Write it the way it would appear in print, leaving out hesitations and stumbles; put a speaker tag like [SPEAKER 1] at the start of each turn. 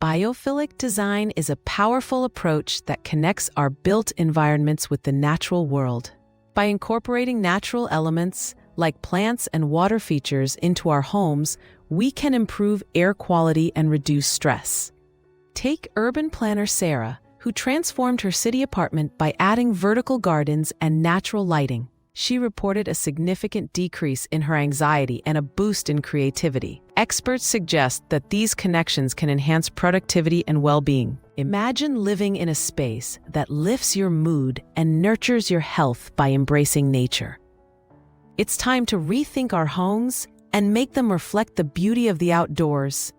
[SPEAKER 1] Biophilic design is a powerful approach that connects our built environments with the natural world. By incorporating natural elements, like plants and water features, into our homes, we can improve air quality and reduce stress. Take urban planner Sarah, who transformed her city apartment by adding vertical gardens and natural lighting. She reported a significant decrease in her anxiety and a boost in creativity. Experts suggest that these connections can enhance productivity and well-being. Imagine living in a space that lifts your mood and nurtures your health by embracing nature. It's time to rethink our homes and make them reflect the beauty of the outdoors.